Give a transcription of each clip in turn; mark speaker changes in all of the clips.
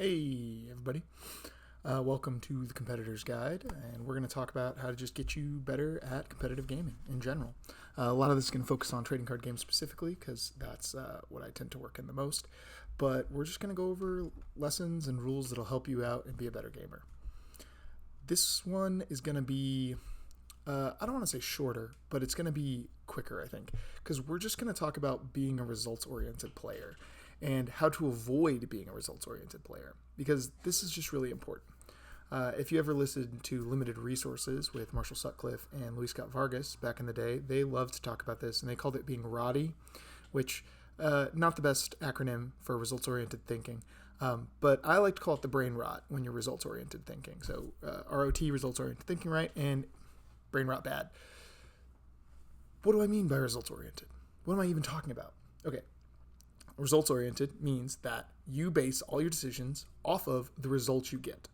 Speaker 1: Hey, everybody. Welcome to the Competitor's Guide, and we're going to talk about how to just get you better at competitive gaming in general. A lot of this is going to focus on trading card games specifically, because that's what I tend to work in the most. But we're just going to go over lessons and rules that'll help you out and be a better gamer. This one is going to be, I don't want to say shorter, but it's going to be quicker, I think, because we're just going to talk about being a results-oriented player and how to avoid being a results-oriented player, because this is just really important. If you ever listened to Limited Resources with Marshall Sutcliffe and Luis Scott Vargas back in the day, they loved to talk about this, and they called it being R.O.T, which, not the best acronym for results-oriented thinking, but I like to call it the brain rot when you're results-oriented thinking. So R.O.T, results-oriented thinking, right, and brain rot bad. What do I mean by results-oriented? What am I even talking about? Okay. Results-oriented means that you base all your decisions off of the results you get.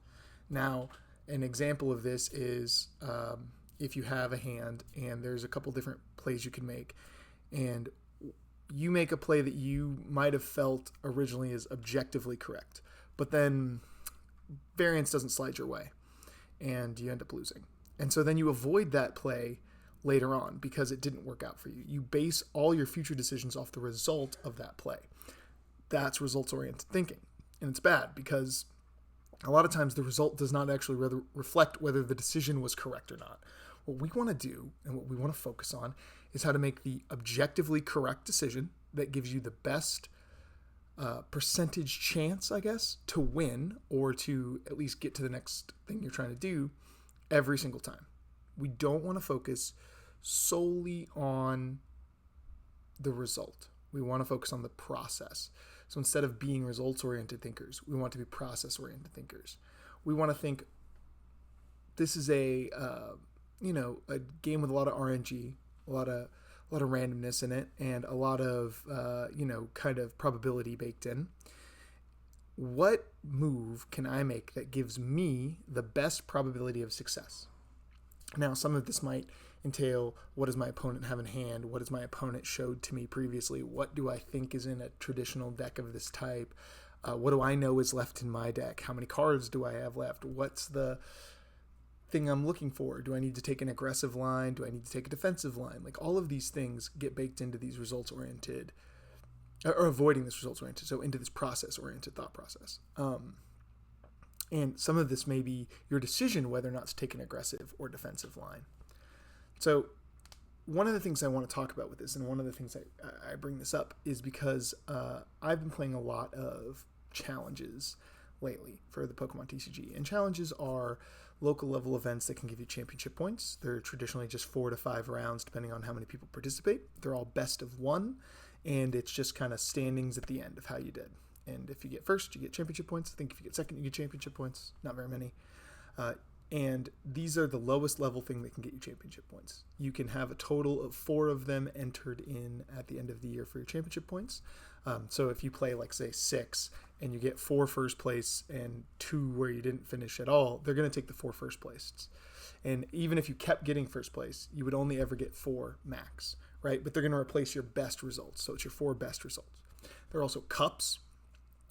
Speaker 1: Now, an example of this is if you have a hand and there's a couple different plays you can make, and you make a play that you might have felt originally is objectively correct, but then variance doesn't slide your way, and you end up losing. And so then you avoid that play later on because it didn't work out for you. You base all your future decisions off the result of that play. That's results-oriented thinking. And it's bad because a lot of times the result does not actually reflect whether the decision was correct or not. What we want to do and what we want to focus on is how to make the objectively correct decision that gives you the best percentage chance, I guess, to win or to at least get to the next thing you're trying to do every single time. We don't want to focus solely on the result. We want to focus on the process. So instead of being results-oriented thinkers, we want to be process-oriented thinkers. We want to think this is a game with a lot of RNG, a lot of randomness in it, and a lot of kind of probability baked in. What move can I make that gives me the best probability of success? Now, some of this might entail, what does my opponent have in hand? What has my opponent showed to me previously? What do I think is in a traditional deck of this type? What do I know is left in my deck? How many cards do I have left? What's the thing I'm looking for? Do I need to take an aggressive line? Do I need to take a defensive line? Like, all of these things get baked into these results-oriented, or avoiding this results-oriented, so into this process-oriented thought process. And some of this may be your decision whether or not to take an aggressive or defensive line. So one of the things I want to talk about with this, and one of the things I bring this up, is because I've been playing a lot of challenges lately for the Pokemon TCG. And challenges are local level events that can give you championship points. They're traditionally just 4 to 5 rounds, depending on how many people participate. They're all best of 1, and it's just kind of standings at the end of how you did. And if you get first, you get championship points. I think if you get second, you get championship points. Not very many. And these are the lowest level thing that can get you championship points. You can have a total of 4 of them entered in at the end of the year for your championship points. So if you play, like, say, 6, and you get 4 first place and 2 where you didn't finish at all, they're going to take the 4 first places. And even if you kept getting first place, you would only ever get 4 max, right? But they're going to replace your best results. So it's your 4 best results. There are also cups,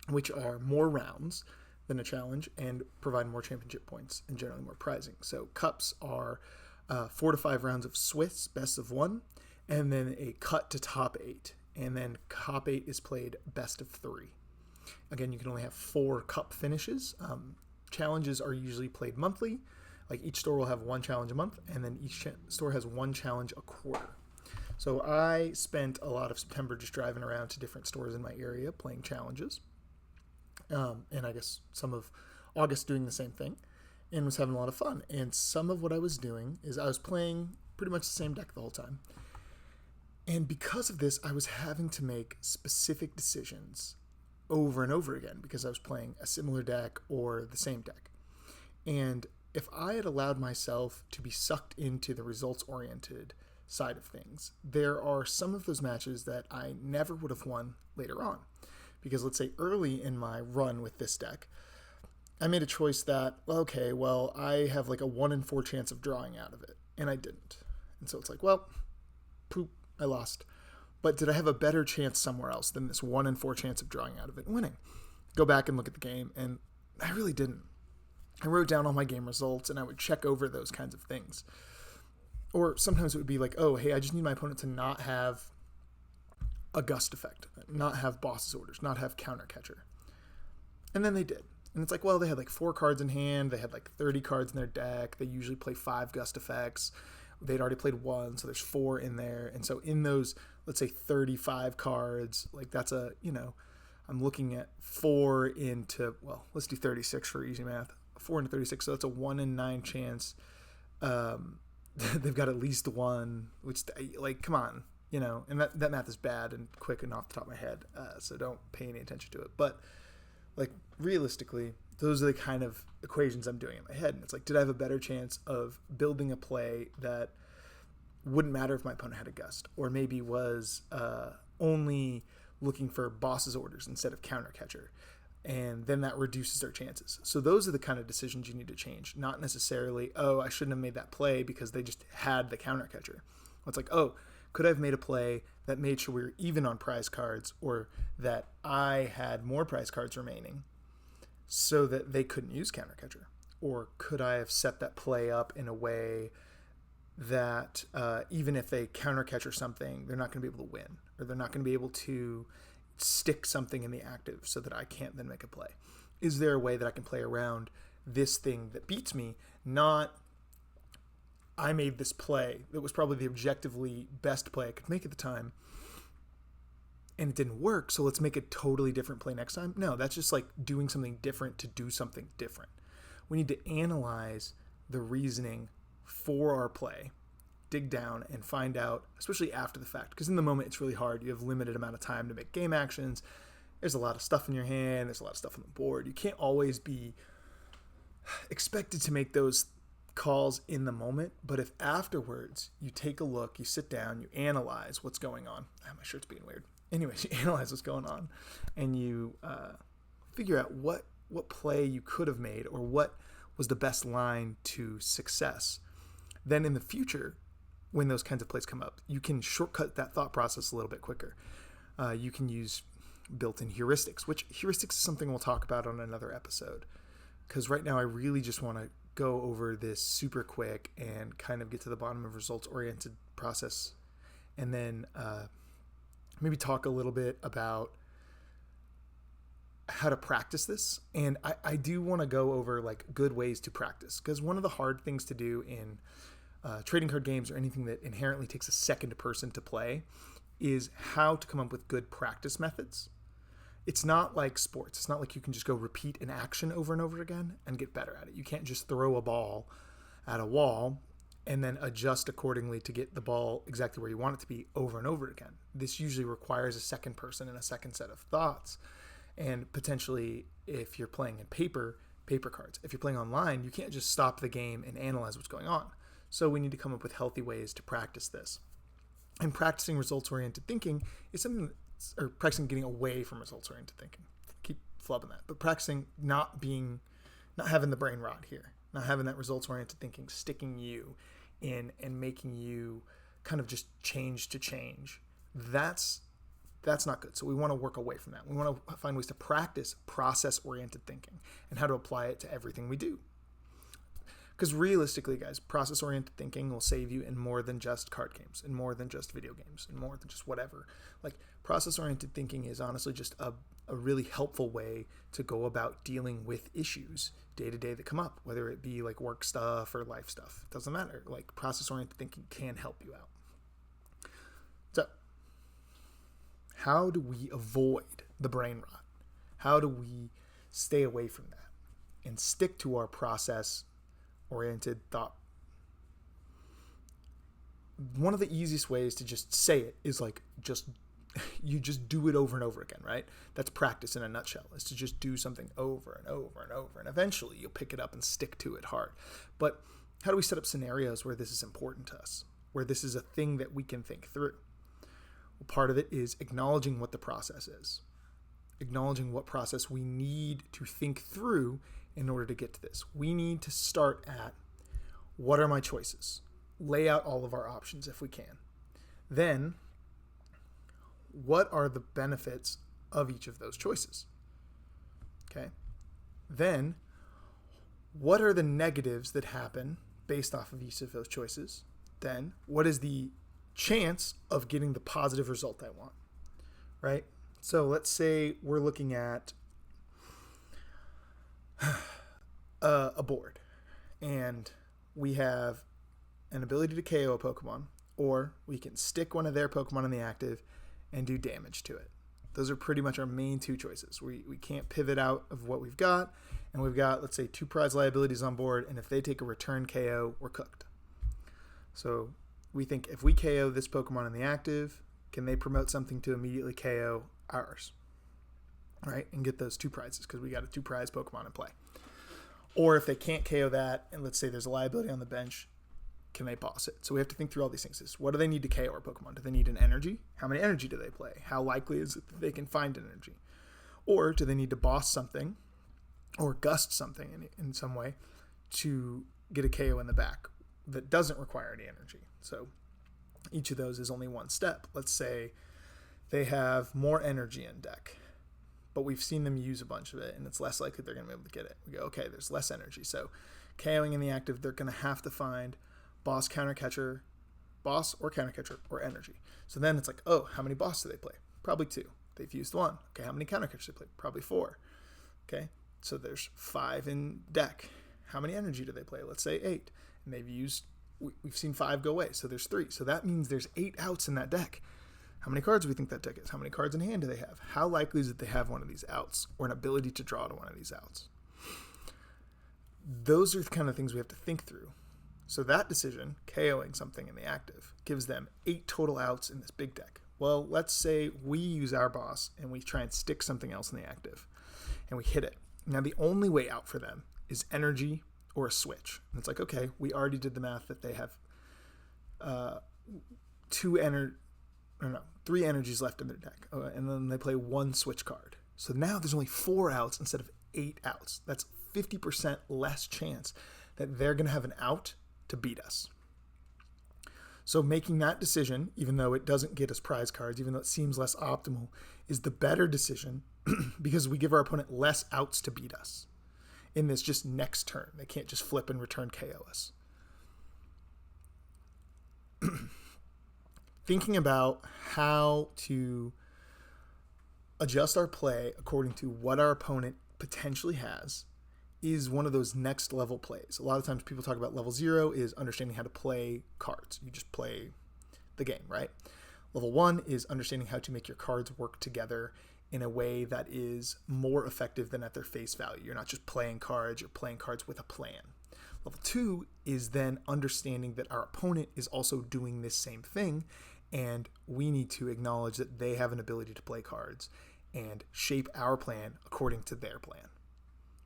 Speaker 1: which are more rounds than a challenge and provide more championship points and generally more prizing. So cups are 4 to 5 rounds of Swiss, best of 1, and then a cut to top 8. And then top 8 is played best of 3. Again, you can only have 4 cup finishes. Challenges are usually played monthly. Like, each store will have 1 challenge a month, and then each store has 1 challenge a quarter. So I spent a lot of September just driving around to different stores in my area playing challenges. And I guess some of August doing the same thing, and was having a lot of fun. And some of what I was doing is I was playing pretty much the same deck the whole time. And because of this, I was having to make specific decisions over and over again because I was playing a similar deck or the same deck. And if I had allowed myself to be sucked into the results-oriented side of things, there are some of those matches that I never would have won later on. Because let's say early in my run with this deck, I made a choice that, I have like a 1 in 4 chance of drawing out of it. And I didn't. And so it's like, poop, I lost. But did I have a better chance somewhere else than this 1 in 4 chance of drawing out of it and winning? go back and look at the game, and I really didn't. I wrote down all my game results, and I would check over those kinds of things. Or sometimes it would be like, oh, hey, I just need my opponent to not have a gust effect, not have boss's orders, not have counter catcher. And then they did. And it's like, well, they had like 4 cards in hand. They had like 30 cards in their deck. They usually play 5 gust effects. They'd already played 1, so there's 4 in there. And so in those, let's say 35 cards, like that's a, I'm looking at 4 into, well, let's do 36 for easy math. 4 into 36, so that's a 1 in 9 chance. They've got at least 1, which, like, come on, and that math is bad and quick and off the top of my head, so don't pay any attention to it. But, like, realistically, those are the kind of equations I'm doing in my head. And it's like, did I have a better chance of building a play that wouldn't matter if my opponent had a gust, or maybe was only looking for boss's orders instead of counter catcher? And then that reduces their chances. So those are the kind of decisions you need to change. Not necessarily, oh, I shouldn't have made that play because they just had the counter catcher. It's like, oh, could I have made a play that made sure we were even on prize cards, or that I had more prize cards remaining so that they couldn't use counter catcher? Or could I have set that play up in a way that even if they counter catcher something, they're not going to be able to win, or they're not going to be able to stick something in the active so that I can't then make a play? Is there a way that I can play around this thing that beats me? Not, I made this play that was probably the objectively best play I could make at the time, and it didn't work, so let's make a totally different play next time. No, that's just like doing something different to do something different. We need to analyze the reasoning for our play, dig down and find out, especially after the fact, because in the moment it's really hard. You have limited amount of time to make game actions. There's a lot of stuff in your hand. There's a lot of stuff on the board. You can't always be expected to make those calls in the moment. But if afterwards you take a look, you sit down, you analyze what's going on. My shirt's being weird. Anyways, you analyze what's going on, and you figure out what play you could have made, or what was the best line to success. Then in the future, when those kinds of plays come up, you can shortcut that thought process a little bit quicker. You can use built-in heuristics, which heuristics is something we'll talk about on another episode, because right now I really just want to go over this super quick and kind of get to the bottom of results-oriented process, and then maybe talk a little bit about how to practice this. And I do want to go over like good ways to practice, because one of the hard things to do in trading card games, or anything that inherently takes a second person to play, is how to come up with good practice methods. It's not like sports. It's not like you can just go repeat an action over and over again and get better at it. You can't just throw a ball at a wall and then adjust accordingly to get the ball exactly where you want it to be over and over again. This usually requires a second person and a second set of thoughts. And potentially, if you're playing in paper cards. If you're playing online, you can't just stop the game and analyze what's going on. So we need to come up with healthy ways to practice this. And practicing results-oriented thinking is something or practicing getting away from results-oriented thinking. Keep flubbing that. But practicing not having the brain rot here, not having that results-oriented thinking sticking you in and making you kind of just change to change. That's not good. So we want to work away from that. We want to find ways to practice process-oriented thinking and how to apply it to everything we do. Because realistically, guys, process-oriented thinking will save you in more than just card games, and more than just video games, and more than just whatever. Like, process-oriented thinking is honestly just a really helpful way to go about dealing with issues day to day that come up, whether it be like work stuff or life stuff. It doesn't matter. Like, process-oriented thinking can help you out. So, how do we avoid the brain rot? How do we stay away from that and stick to our process-oriented thought? One of the easiest ways to just say it is like you just do it over and over again, right? That's practice in a nutshell, is to just do something over and over and over, and eventually you'll pick it up and stick to it hard. But how do we set up scenarios where this is important to us, where this is a thing that we can think through? Well, part of it is acknowledging what the process is, acknowledging what process we need to think through in order to get to this. We need to start at, what are my choices? Lay out all of our options if we can. Then, what are the benefits of each of those choices? Okay. Then, what are the negatives that happen based off of each of those choices? Then, what is the chance of getting the positive result I want? Right? So let's say we're looking at a board, and we have an ability to KO a Pokemon, or we can stick one of their Pokemon in the active and do damage to it. Those are pretty much our main two choices. We can't pivot out of what we've got, and we've got, let's say, 2 prize liabilities on board, and if they take a return KO, we're cooked. So we think if we KO this Pokemon in the active, can they promote something to immediately KO ours? Right? And get those 2 prizes, because we got a 2 prize Pokemon in play. Or if they can't KO that, and let's say there's a liability on the bench, can they boss it? So we have to think through all these things. What do they need to KO our Pokemon? Do they need an energy? How many energy do they play? How likely is it that they can find energy? Or do they need to boss something or gust something in some way to get a KO in the back that doesn't require any energy? So each of those is only one step. Let's say they have more energy in deck, but we've seen them use a bunch of it, and it's less likely they're going to be able to get it. We go, okay, there's less energy. So KOing in the active, they're going to have to find boss or countercatcher, or energy. So then it's like, oh, how many boss do they play? Probably 2. They've used 1. Okay, how many countercatchers do they play? Probably 4. Okay, so there's 5 in deck. How many energy do they play? Let's say 8. And we've seen 5 go away, so there's 3. So that means there's 8 outs in that deck. How many cards do we think that deck is? How many cards in hand do they have? How likely is it they have one of these outs, or an ability to draw to one of these outs? Those are the kind of things we have to think through. So that decision, KOing something in the active, gives them 8 total outs in this big deck. Well, let's say we use our boss and we try and stick something else in the active, and we hit it. Now, the only way out for them is energy or a switch. And it's like, okay, we already did the math that they have 3 energies left in their deck, and then they play 1 switch card. So now there's only 4 outs instead of 8 outs. That's 50% less chance that they're going to have an out to beat us. So making that decision, even though it doesn't get us prize cards, even though it seems less optimal, is the better decision because we give our opponent less outs to beat us in this just next turn. They can't just flip and return KO us. Thinking about how to adjust our play according to what our opponent potentially has is one of those next level plays. A lot of times people talk about level 0 is understanding how to play cards. You just play the game, right? Level 1 is understanding how to make your cards work together in a way that is more effective than at their face value. You're not just playing cards, you're playing cards with a plan. Level 2 is then understanding that our opponent is also doing this same thing, and we need to acknowledge that they have an ability to play cards and shape our plan according to their plan.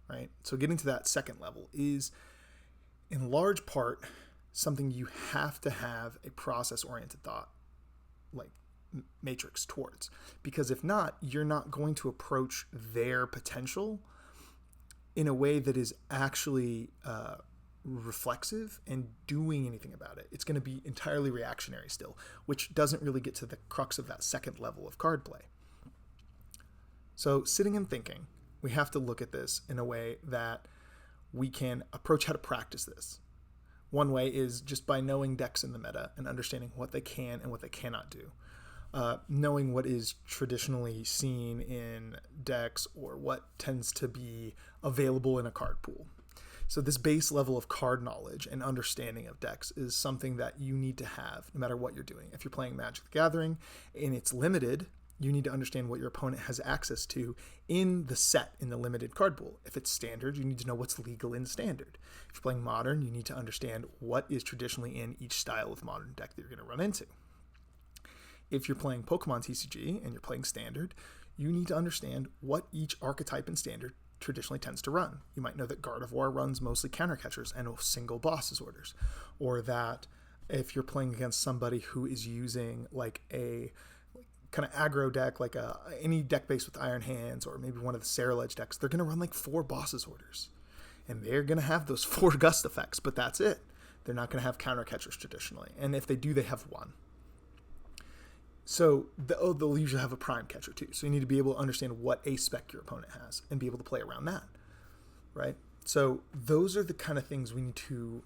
Speaker 1: Right? So getting to that second level is, in large part, something you have to have a process-oriented thought, like matrix towards. Because if not, you're not going to approach their potential in a way that is actually reflexive and doing anything about it. It's going to be entirely reactionary still, which doesn't really get to the crux of that second level of card play. So sitting and thinking, we have to look at this in a way that we can approach how to practice this. One way is just by knowing decks in the meta and understanding what they can and what they cannot do. Knowing what is traditionally seen in decks or what tends to be available in a card pool. So this base level of card knowledge and understanding of decks is something that you need to have no matter what you're doing. If you're playing Magic the Gathering and it's limited, you need to understand what your opponent has access to in the set, in the limited card pool. If it's standard, you need to know what's legal in standard. If you're playing modern, you need to understand what is traditionally in each style of modern deck that you're going to run into. If you're playing Pokemon TCG and you're playing standard, you need to understand what each archetype in standard traditionally tends to run. You might know that Gardevoir runs mostly countercatchers and single bosses orders, or that if you're playing against somebody who is using like a kind of aggro deck, like any deck based with Iron Hands, or maybe one of the Saraledge decks, they're going to run like 4 bosses orders. And they're going to have those 4 gust effects, but that's it. They're not going to have counter catchers traditionally. And if they do, they have 1. So they'll usually have a prime catcher too. So you need to be able to understand what ace spec your opponent has and be able to play around that, right? So those are the kind of things we need to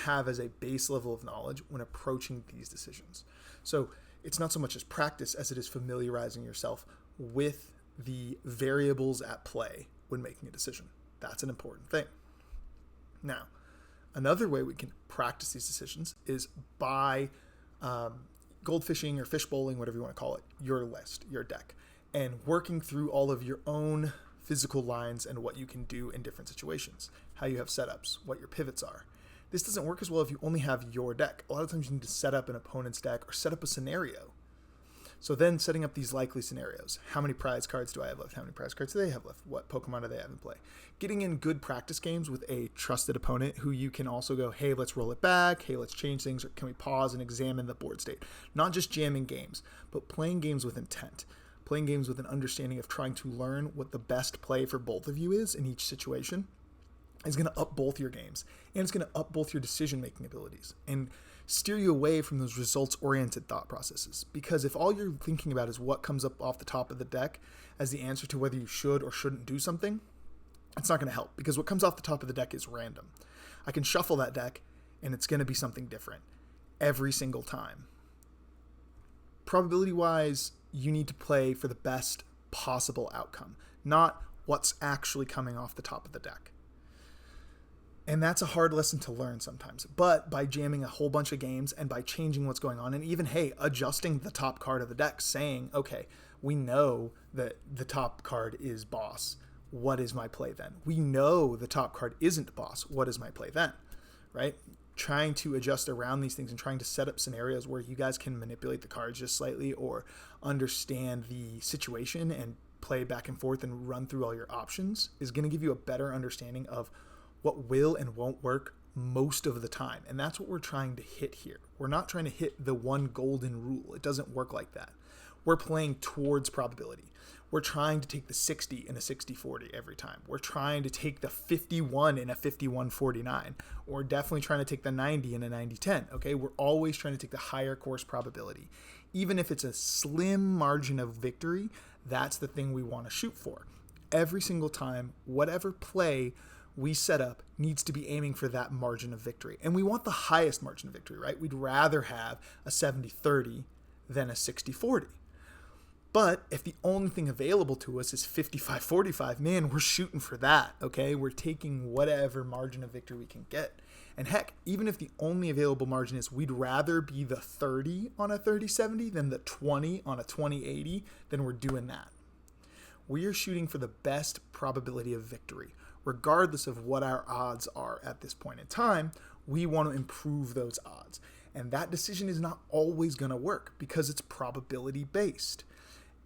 Speaker 1: have as a base level of knowledge when approaching these decisions. So it's not so much as practice as it is familiarizing yourself with the variables at play when making a decision. That's an important thing. Now, another way we can practice these decisions is by goldfishing or fish bowling, whatever you want to call it, your list, your deck, and working through all of your own physical lines and what you can do in different situations, how you have setups, what your pivots are. This doesn't work as well if you only have your deck. A lot of times you need to set up an opponent's deck or set up a scenario. So then setting up these likely scenarios. How many prize cards do I have left? How many prize cards do they have left? What Pokemon do they have in play? Getting in good practice games with a trusted opponent who you can also go, hey, let's roll it back. Hey, let's change things. Or can we pause and examine the board state? Not just jamming games, but playing games with intent. Playing games with an understanding of trying to learn what the best play for both of you is in each situation is going to up both your games. And it's going to up both your decision-making abilities and steer you away from those results-oriented thought processes. Because if all you're thinking about is what comes up off the top of the deck as the answer to whether you should or shouldn't do something, it's not going to help. Because what comes off the top of the deck is random. I can shuffle that deck, and it's going to be something different every single time. Probability-wise, you need to play for the best possible outcome, not what's actually coming off the top of the deck. And that's a hard lesson to learn sometimes. But by jamming a whole bunch of games and by changing what's going on and even, hey, adjusting the top card of the deck, saying, okay, we know that the top card is boss. What is my play then? We know the top card isn't boss. What is my play then? Right? Trying to adjust around these things and trying to set up scenarios where you guys can manipulate the cards just slightly or understand the situation and play back and forth and run through all your options is going to give you a better understanding of what will and won't work most of the time. And that's what we're trying to hit here. We're not trying to hit the one golden rule. It doesn't work like that. We're playing towards probability. We're trying to take the 60 in a 60-40 every time. We're trying to take the 51 in a 51-49. We're definitely trying to take the 90 in a 90-10. Okay, we're always trying to take the higher course probability. Even if it's a slim margin of victory, that's the thing we want to shoot for. Every single time, whatever play we set up needs to be aiming for that margin of victory. And we want the highest margin of victory, right? We'd rather have a 70-30 than a 60-40. But if the only thing available to us is 55-45, man, we're shooting for that, okay? We're taking whatever margin of victory we can get. And heck, even if the only available margin is we'd rather be the 30 on a 30-70 than the 20 on a 20-80, then we're doing that. We are shooting for the best probability of victory. Regardless of what our odds are at this point in time, we want to improve those odds. And that decision is not always going to work because it's probability based.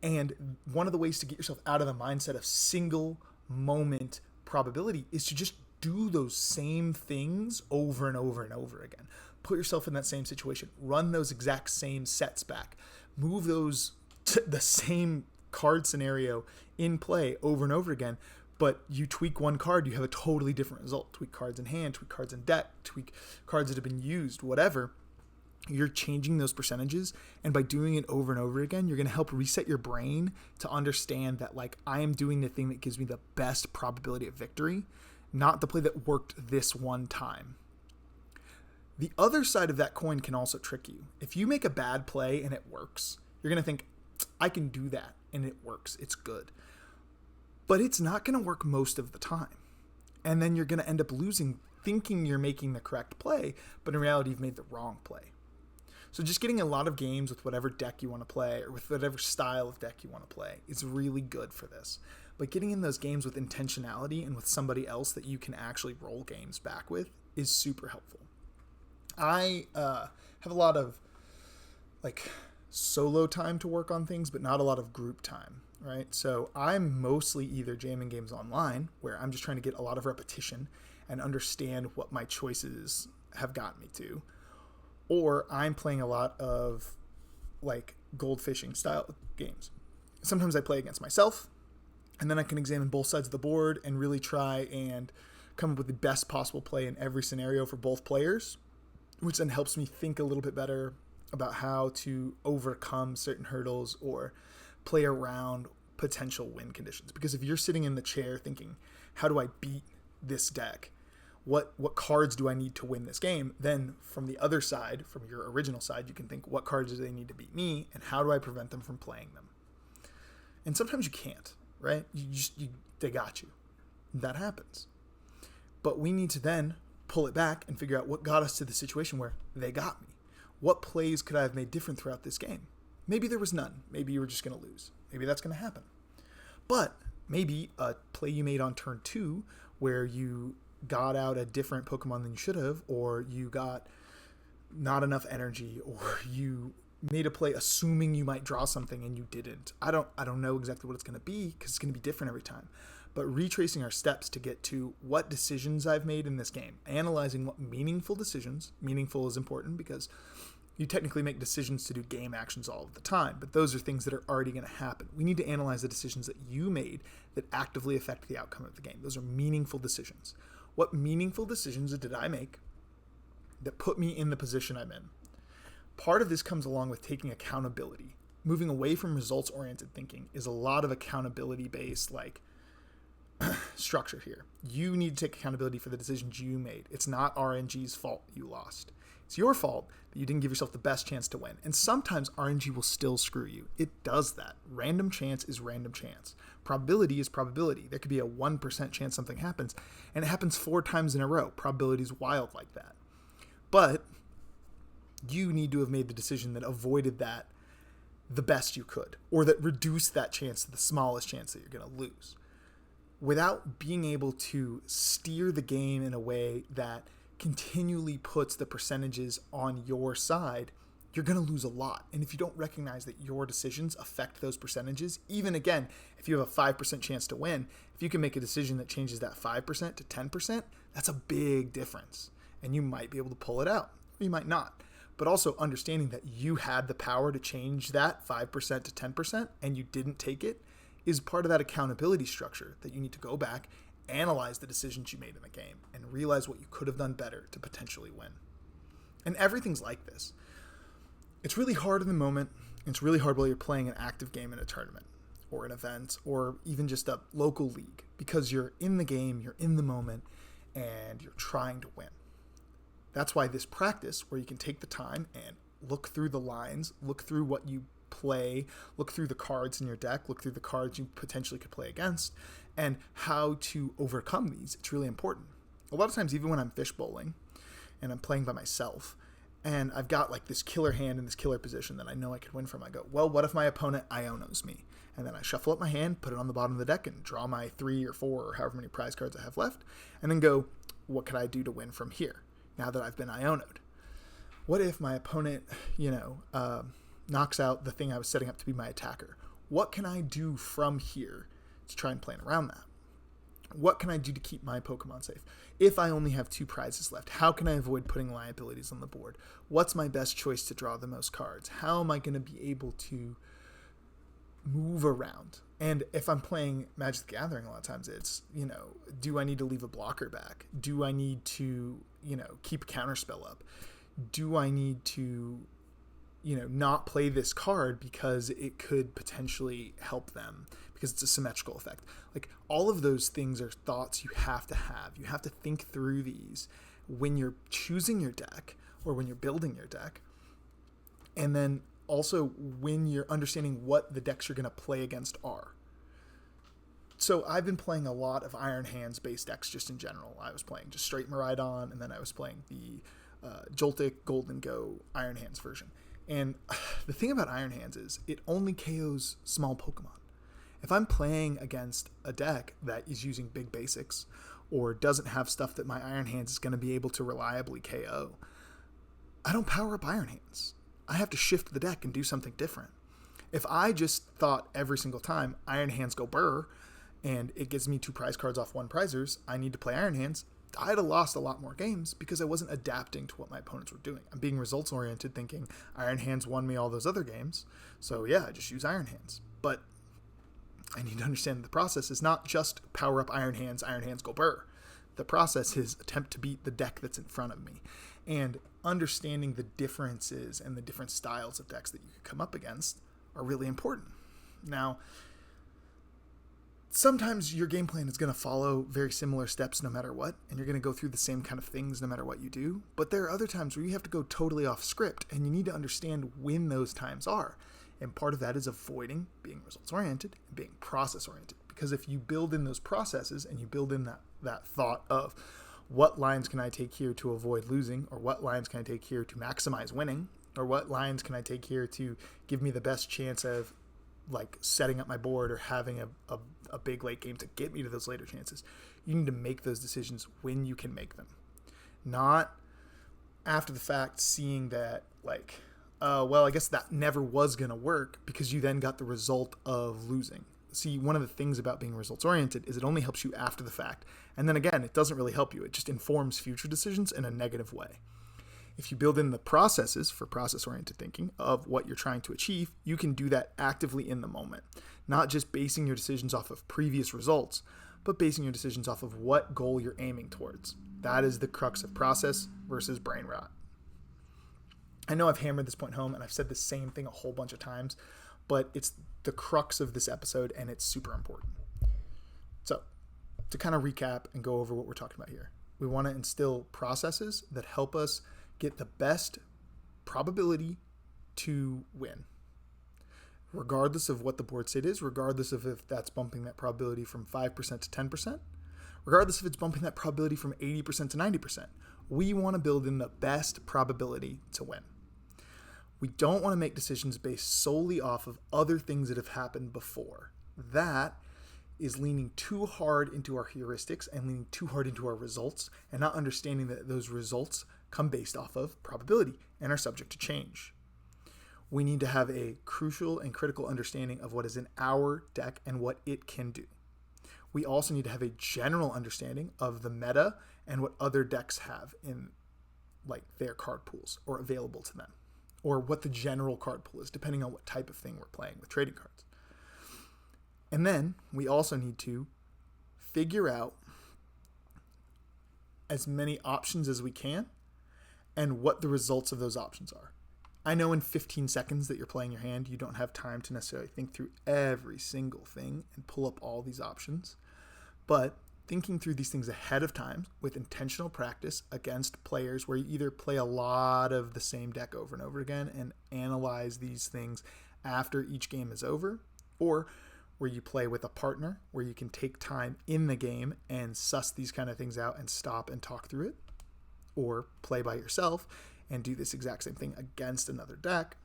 Speaker 1: And one of the ways to get yourself out of the mindset of single moment probability is to just do those same things over and over and over again. Put yourself in that same situation. Run those exact same sets back. Move those to the same card scenario in play over and over again. But you tweak one card, you have a totally different result. Tweak cards in hand, tweak cards in deck, tweak cards that have been used, whatever. You're changing those percentages, and by doing it over and over again, you're going to help reset your brain to understand that, like, I am doing the thing that gives me the best probability of victory, not the play that worked this one time. The other side of that coin can also trick you. If you make a bad play and it works, you're going to think, I can do that, and it works. It's good. But it's not going to work most of the time. And then you're going to end up losing thinking you're making the correct play, but in reality, you've made the wrong play. So just getting a lot of games with whatever deck you want to play or with whatever style of deck you want to play is really good for this. But getting in those games with intentionality and with somebody else that you can actually roll games back with is super helpful. I have a lot of solo time to work on things, but not a lot of group time, right? So I'm mostly either jamming games online where I'm just trying to get a lot of repetition and understand what my choices have gotten me to, or I'm playing a lot of gold fishing style games. Sometimes I play against myself, and then I can examine both sides of the board and really try and come up with the best possible play in every scenario for both players, which then helps me think a little bit better about how to overcome certain hurdles or play around potential win conditions. Because if you're sitting in the chair thinking, how do I beat this deck? What cards do I need to win this game? Then from the other side, from your original side, you can think, what cards do they need to beat me, and how do I prevent them from playing them? And sometimes you can't, right? They got you. That happens. But we need to then pull it back and figure out what got us to the situation where they got me. What plays could I have made different throughout this game? Maybe there was none. Maybe you were just going to lose. Maybe that's going to happen. But maybe a play you made on turn 2 where you got out a different Pokemon than you should have, or you got not enough energy, or you made a play assuming you might draw something and you didn't. I don't know exactly what it's going to be because it's going to be different every time. But retracing our steps to get to what decisions I've made in this game, analyzing what meaningful decisions, meaningful is important because you technically make decisions to do game actions all of the time, but those are things that are already going to happen. We need to analyze the decisions that you made that actively affect the outcome of the game. Those are meaningful decisions. What meaningful decisions did I make that put me in the position I'm in? Part of this comes along with taking accountability. Moving away from results-oriented thinking is a lot of accountability-based, structure here. You need to take accountability for the decisions you made. It's not RNG's fault you lost. It's your fault that you didn't give yourself the best chance to win. And sometimes RNG will still screw you. It does that. Random chance is random chance. Probability is probability. There could be a 1% chance something happens, and it happens 4 times in a row. Probability is wild like that. But you need to have made the decision that avoided that the best you could, or that reduced that chance to the smallest chance that you're going to lose. Without being able to steer the game in a way that continually puts the percentages on your side, you're going to lose a lot. And if you don't recognize that your decisions affect those percentages, even again, if you have a 5% chance to win, if you can make a decision that changes that 5% to 10%, that's a big difference. And you might be able to pull it out, or you might not. But also understanding that you had the power to change that 5% to 10% and you didn't take it is part of that accountability structure that you need to go back, analyze the decisions you made in the game, and realize what you could have done better to potentially win. And everything's like this. It's really hard in the moment. It's really hard while you're playing an active game in a tournament or an event or even just a local league, because you're in the game, you're in the moment, and you're trying to win. That's why this practice, where you can take the time and look through the lines, look through what you play, look through the cards in your deck, look through the cards you potentially could play against, and how to overcome these. It's really important. A lot of times, even when I'm fish bowling and I'm playing by myself, and I've got this killer hand in this killer position that I know I could win from, I go, well, what if my opponent Ionos me? And then I shuffle up my hand, put it on the bottom of the deck, and draw my 3 or 4 or however many prize cards I have left, and then go, what could I do to win from here now that I've been Ionoed? What if my opponent, knocks out the thing I was setting up to be my attacker? What can I do from here to try and plan around that? What can I do to keep my Pokemon safe? If I only have 2 prizes left, how can I avoid putting liabilities on the board? What's my best choice to draw the most cards? How am I going to be able to move around? And if I'm playing Magic the Gathering, a lot of times it's, do I need to leave a blocker back? Do I need to, keep a counterspell up? Do I need to not play this card because it could potentially help them because it's a symmetrical effect? All of those things are thoughts you have to have. You have to think through these when you're choosing your deck or when you're building your deck. And then also when you're understanding what the decks you're going to play against are. So I've been playing a lot of Iron Hands based decks just in general. I was playing just straight Miraidon, and then I was playing the Joltik Golden Go Iron Hands version. And the thing about Iron Hands is it only KOs small Pokemon. If I'm playing against a deck that is using big basics or doesn't have stuff that my Iron Hands is going to be able to reliably KO, I don't power up Iron Hands. I have to shift the deck and do something different. If I just thought every single time Iron Hands go burr and it gives me 2 prize cards off 1 prizers, I need to play Iron Hands, I'd have lost a lot more games because I wasn't adapting to what my opponents were doing. I'm being results-oriented, thinking Iron Hands won me all those other games, so yeah, I just use Iron Hands. But I need to understand that the process is not just power up Iron Hands go burr. The process is attempt to beat the deck that's in front of me. And understanding the differences and the different styles of decks that you could come up against are really important. Now, sometimes your game plan is going to follow very similar steps no matter what, and you're going to go through the same kind of things no matter what you do. But there are other times where you have to go totally off script, and you need to understand when those times are. And part of that is avoiding being results-oriented and being process-oriented. Because if you build in those processes and you build in that thought of what lines can I take here to avoid losing, or what lines can I take here to maximize winning, or what lines can I take here to give me the best chance of like setting up my board or having a big late game to get me to those later chances. You need to make those decisions when you can make them. Not after the fact seeing that like, well, I guess that never was going to work because you then got the result of losing. See, one of the things about being results-oriented is it only helps you after the fact. And then again, it doesn't really help you. It just informs future decisions in a negative way. If you build in the processes for process-oriented thinking of what you're trying to achieve, you can do that actively in the moment. Not just basing your decisions off of previous results, but basing your decisions off of what goal you're aiming towards. That is the crux of process versus brain rot. I know I've hammered this point home and I've said the same thing a whole bunch of times, but it's the crux of this episode and it's super important. So, to kind of recap and go over what we're talking about here, we want to instill processes that help us get the best probability to win, regardless of what the board state is, regardless of if that's bumping that probability from 5% to 10%, regardless if it's bumping that probability from 80% to 90%. We want to build in the best probability to win. We don't want to make decisions based solely off of other things that have happened before. That is leaning too hard into our heuristics and leaning too hard into our results and not understanding that those results come based off of probability and are subject to change. We need to have a crucial and critical understanding of what is in our deck and what it can do. We also need to have a general understanding of the meta and what other decks have in like their card pools or available to them, or what the general card pool is, depending on what type of thing we're playing with trading cards. And then we also need to figure out as many options as we can and what the results of those options are. I know in 15 seconds that you're playing your hand, you don't have time to necessarily think through every single thing and pull up all these options, but thinking through these things ahead of time with intentional practice against players where you either play a lot of the same deck over and over again and analyze these things after each game is over, or where you play with a partner where you can take time in the game and suss these kind of things out and stop and talk through it, or play by yourself and do this exact same thing against another deck.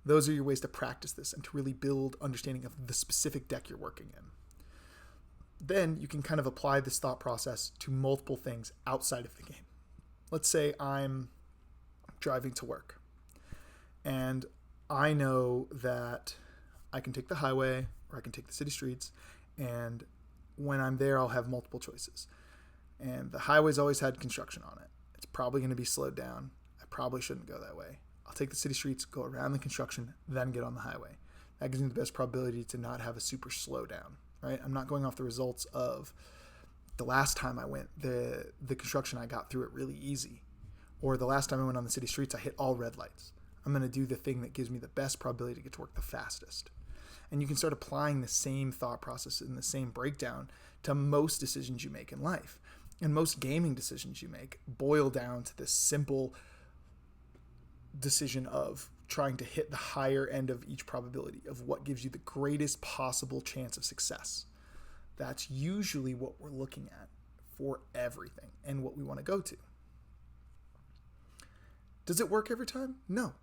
Speaker 1: Those are your ways to practice this and to really build understanding of the specific deck you're working in. Then you can kind of apply this thought process to multiple things outside of the game. Let's say I'm driving to work and I know that I can take the highway or I can take the city streets, and when I'm there I'll have multiple choices. And the highway's always had construction on it. It's probably going to be slowed down. I probably shouldn't go that way. I'll take the city streets, go around the construction, then get on the highway. That gives me the best probability to not have a super slowdown, right? I'm not going off the results of the last time I went, the construction, I got through it really easy. Or the last time I went on the city streets, I hit all red lights. I'm going to do the thing that gives me the best probability to get to work the fastest. And you can start applying the same thought process and the same breakdown to most decisions you make in life. And most gaming decisions you make boil down to this simple decision of trying to hit the higher end of each probability of what gives you the greatest possible chance of success. That's usually what we're looking at for everything and what we want to go to. Does it work every time? No.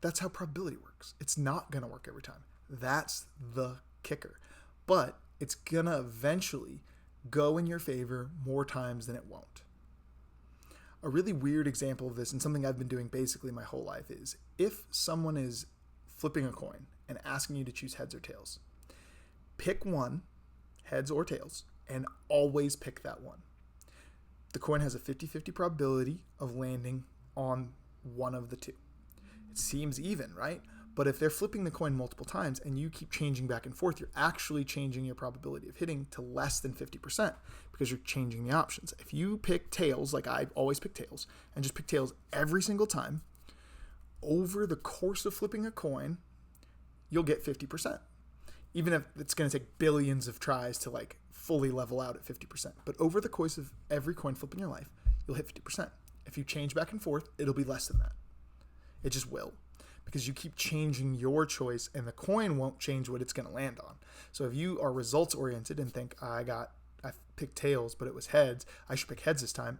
Speaker 1: That's how probability works. It's not going to work every time. That's the kicker. But it's going to eventually go in your favor more times than it won't. A really weird example of this, and something I've been doing basically my whole life, is if someone is flipping a coin and asking you to choose heads or tails, pick one, heads or tails, and always pick that one. The coin has a 50-50 probability of landing on one of the two. It seems even, right? But if they're flipping the coin multiple times and you keep changing back and forth, you're actually changing your probability of hitting to less than 50% because you're changing the options. If you pick tails, like I always pick tails, and just pick tails every single time, over the course of flipping a coin, you'll get 50%. Even if it's going to take billions of tries to like fully level out at 50%. But over the course of every coin flip in your life, you'll hit 50%. If you change back and forth, it'll be less than that. It just will. Because you keep changing your choice and the coin won't change what it's going to land on. So if you are results oriented and think, I picked tails, but it was heads, I should pick heads this time,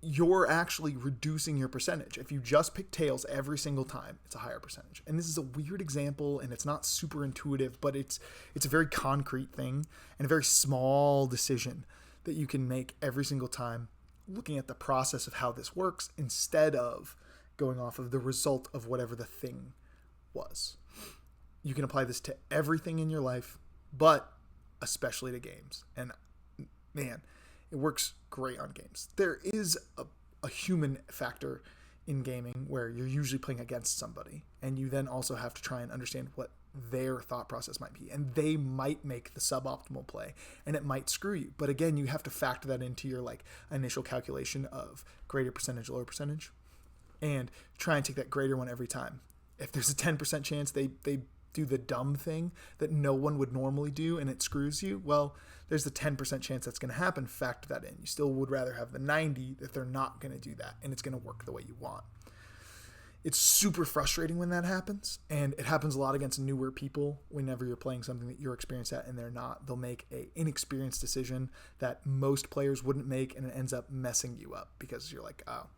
Speaker 1: you're actually reducing your percentage. If you just pick tails every single time, it's a higher percentage. And this is a weird example and it's not super intuitive, but it's a very concrete thing and a very small decision that you can make every single time, looking at the process of how this works instead of going off of the result of whatever the thing was. You can apply this to everything in your life, but especially to games. And man, it works great on games. There is a human factor in gaming where you're usually playing against somebody, and you then also have to try and understand what their thought process might be. And they might make the suboptimal play, and it might screw you. But again, you have to factor that into your like initial calculation of greater percentage, lower percentage, and try and take that greater one every time. If there's a 10% chance they do the dumb thing that no one would normally do and it screws you, well, there's the 10% chance that's going to happen. Factor that in. You still would rather have the 90 that they're not going to do that and it's going to work the way you want. It's super frustrating when that happens, and it happens a lot against newer people. Whenever you're playing something that you're experienced at and they're not, they'll make a inexperienced decision that most players wouldn't make, and it ends up messing you up because you're like, oh,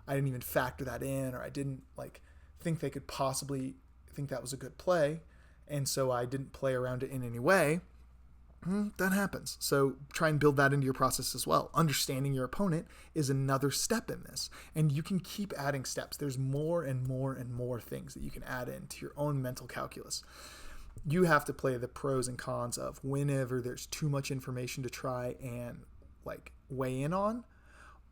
Speaker 1: I didn't even factor that in, or I didn't like think they could possibly think that was a good play, and so I didn't play around it in any way. That happens. So try and build that into your process as well. Understanding your opponent is another step in this, and you can keep adding steps. There's more and more and more things that you can add into your own mental calculus. You have to play the pros and cons of whenever there's too much information to try and like weigh in on,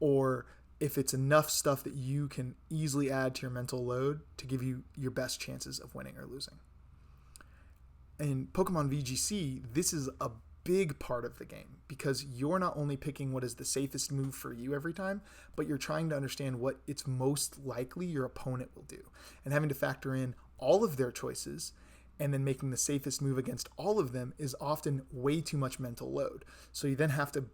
Speaker 1: or if it's enough stuff that you can easily add to your mental load to give you your best chances of winning or losing. In Pokemon VGC, this is a big part of the game because you're not only picking what is the safest move for you every time, but you're trying to understand what it's most likely your opponent will do, and having to factor in all of their choices and then making the safest move against all of them is often way too much mental load. So you then have to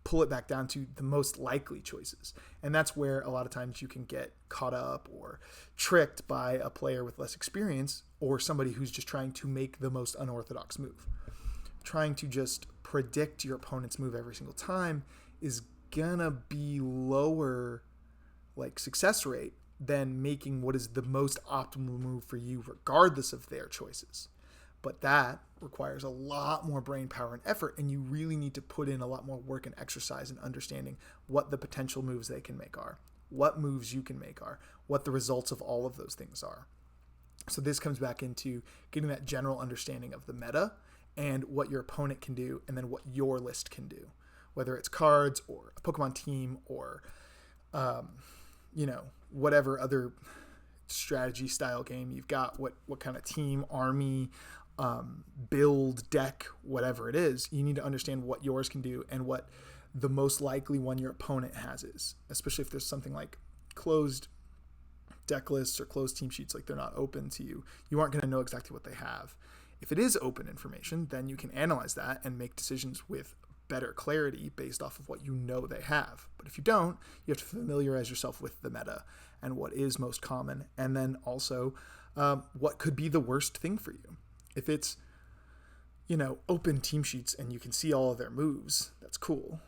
Speaker 1: pull it back down to the most likely choices. And that's where a lot of times you can get caught up or tricked by a player with less experience or somebody who's just trying to make the most unorthodox move. Trying to just predict your opponent's move every single time is gonna be lower like success rate than making what is the most optimal move for you regardless of their choices. But that requires a lot more brain power and effort, and you really need to put in a lot more work and exercise in understanding what the potential moves they can make are, what moves you can make are, what the results of all of those things are. So this comes back into getting that general understanding of the meta and what your opponent can do, and then what your list can do, whether it's cards or a Pokemon team or, whatever other strategy style game you've got, what kind of team, army, build, deck, whatever it is, you need to understand what yours can do and what the most likely one your opponent has is, especially if there's something like closed deck lists or closed team sheets, like they're not open to you. You aren't going to know exactly what they have. If it is open information, then you can analyze that and make decisions with better clarity based off of what you know they have. But if you don't, you have to familiarize yourself with the meta and what is most common, and then also what could be the worst thing for you. If it's, open team sheets and you can see all of their moves, that's cool.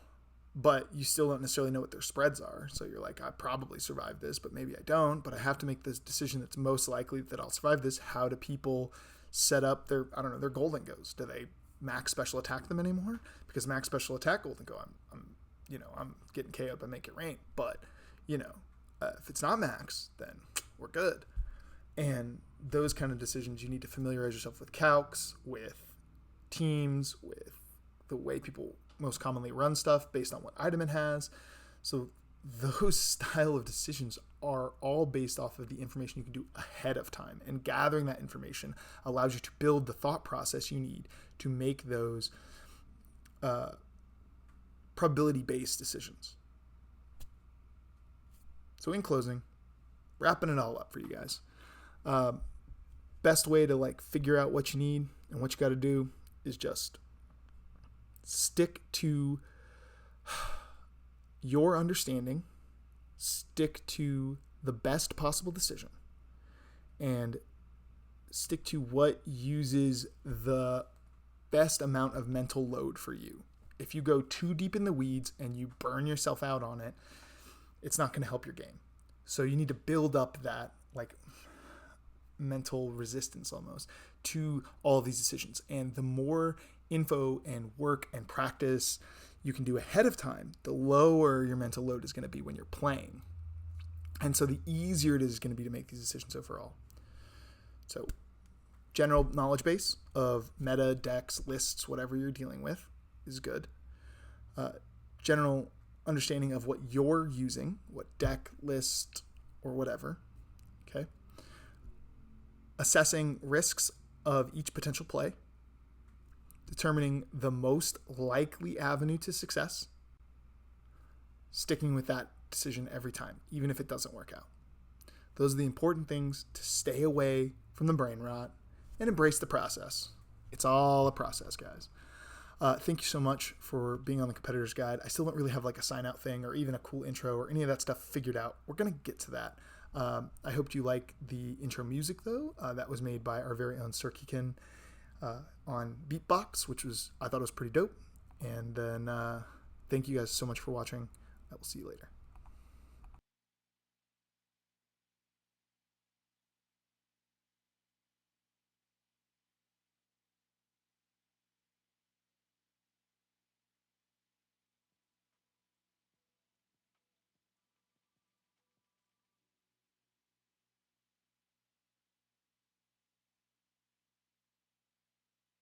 Speaker 1: But you still don't necessarily know what their spreads are. So you're like, I probably survived this, but maybe I don't. But I have to make this decision that's most likely that I'll survive this. How do people set up their Golden Goes? Do they max special attack them anymore? Because max special attack Golden Go, I'm getting KO'd by Make It Rain. But, if it's not max, then we're good. And those kind of decisions, you need to familiarize yourself with calcs, with teams, with the way people most commonly run stuff based on what item it has. So those style of decisions are all based off of the information you can do ahead of time. And gathering that information allows you to build the thought process you need to make those probability-based decisions. So in closing, wrapping it all up for you guys. Best way to like figure out what you need and what you got to do is just stick to your understanding, stick to the best possible decision, and stick to what uses the best amount of mental load for you. If you go too deep in the weeds and you burn yourself out on it, it's not going to help your game. So you need to build up that like mental resistance almost to all of these decisions. And the more info and work and practice you can do ahead of time, the lower your mental load is going to be when you're playing. And so the easier it is going to be to make these decisions overall. So general knowledge base of meta, decks, lists, whatever you're dealing with is good. General understanding of what you're using, what deck, list, or whatever. Okay. Assessing risks of each potential play. Determining the most likely avenue to success. Sticking with that decision every time, even if it doesn't work out. Those are the important things to stay away from the brain rot and embrace the process. It's all a process, guys. Thank you so much for being on the Competitor's Guide. I still don't really have like a sign out thing or even a cool intro or any of that stuff figured out. We're going to get to that. I hope you like the intro music though. That was made by our very own Sirkikin on Beatbox, which I thought was pretty dope. And then thank you guys so much for watching. I will see you later.